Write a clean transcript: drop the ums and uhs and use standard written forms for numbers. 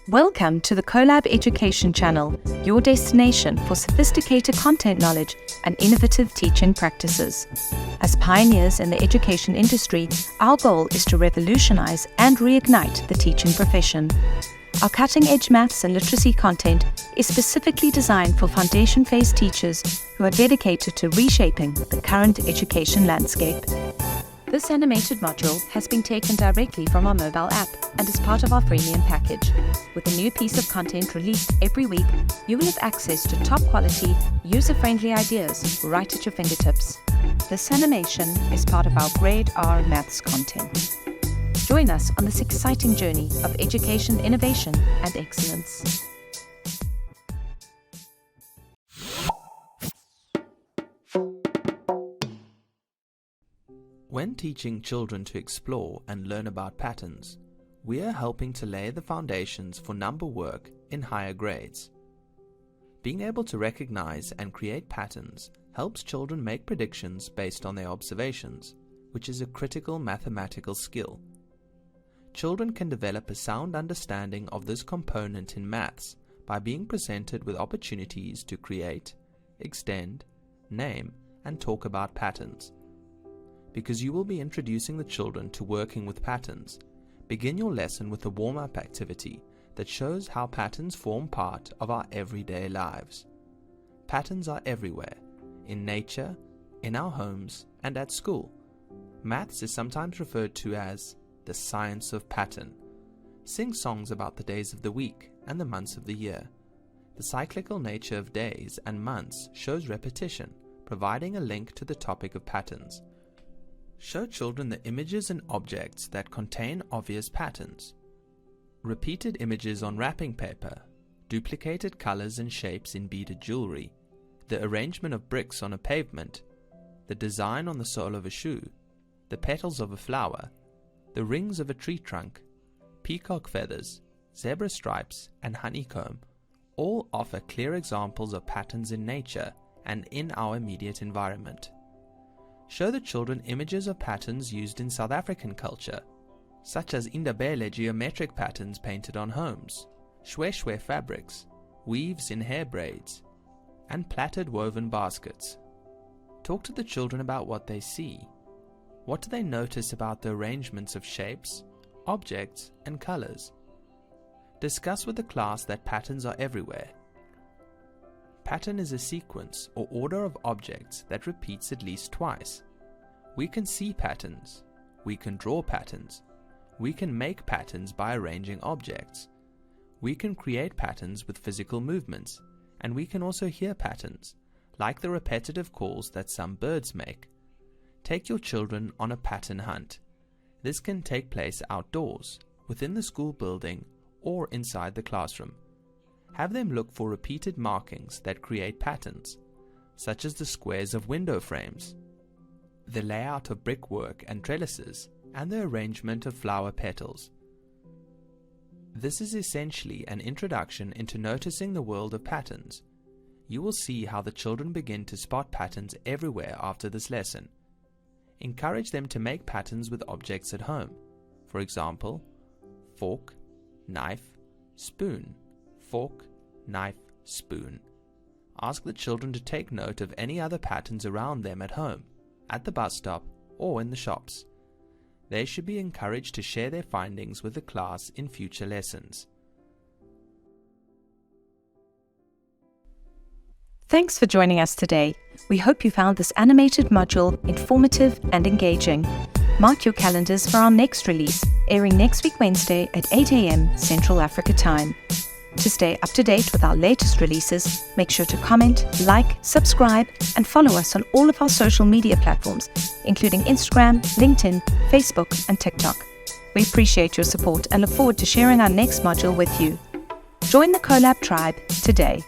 Welcome to the Colab Education channel, your destination for sophisticated content knowledge and innovative teaching practices. As pioneers in the education industry, our goal is to revolutionize and reignite the teaching profession. Our cutting-edge maths and literacy content is specifically designed for foundation phase teachers who are dedicated to reshaping the current education landscape. This animated module has been taken directly from our mobile app and is part of our freemium package. With a new piece of content released every week, you will have access to top quality, user-friendly ideas right at your fingertips. This animation is part of our Grade R Maths content. Join us on this exciting journey of education innovation and excellence. When teaching children to explore and learn about patterns, we are helping to lay the foundations for number work in higher grades. Being able to recognize and create patterns helps children make predictions based on their observations, which is a critical mathematical skill. Children can develop a sound understanding of this component in maths by being presented with opportunities to create, extend, name, and talk about patterns. Because you will be introducing the children to working with patterns, begin your lesson with a warm-up activity that shows how patterns form part of our everyday lives. Patterns are everywhere, in nature, in our homes, and at school. Maths is sometimes referred to as the science of pattern. Sing songs about the days of the week and the months of the year. The cyclical nature of days and months shows repetition, providing a link to the topic of patterns. Show children the images and objects that contain obvious patterns. Repeated images on wrapping paper, duplicated colors and shapes in beaded jewelry, the arrangement of bricks on a pavement, the design on the sole of a shoe, the petals of a flower, the rings of a tree trunk, peacock feathers, zebra stripes, and honeycomb all offer clear examples of patterns in nature and in our immediate environment. Show the children images of patterns used in South African culture, such as Indabele geometric patterns painted on homes, shwe fabrics, weaves in hair braids, and plaited woven baskets. Talk to the children about what they see. What do they notice about the arrangements of shapes, objects, and colors? Discuss with the class that patterns are everywhere. Pattern is a sequence or order of objects that repeats at least twice. We can see patterns, we can draw patterns, we can make patterns by arranging objects, we can create patterns with physical movements, and we can also hear patterns, like the repetitive calls that some birds make. Take your children on a pattern hunt. This can take place outdoors, within the school building, or inside the classroom. Have them look for repeated markings that create patterns, such as the squares of window frames, the layout of brickwork and trellises, and the arrangement of flower petals. This is essentially an introduction into noticing the world of patterns. You will see how the children begin to spot patterns everywhere after this lesson. Encourage them to make patterns with objects at home. For example, fork, knife, spoon, fork, knife, spoon. Ask the children to take note of any other patterns around them at home, at the bus stop, or in the shops. They should be encouraged to share their findings with the class in future lessons. Thanks for joining us today. We hope you found this animated module informative and engaging. Mark your calendars for our next release, airing next week Wednesday at 8 a.m. Central Africa Time. To stay up to date with our latest releases, make sure to comment, like, subscribe, and follow us on all of our social media platforms, including Instagram, LinkedIn, Facebook, and TikTok. We appreciate your support and look forward to sharing our next module with you. Join the Colab tribe today.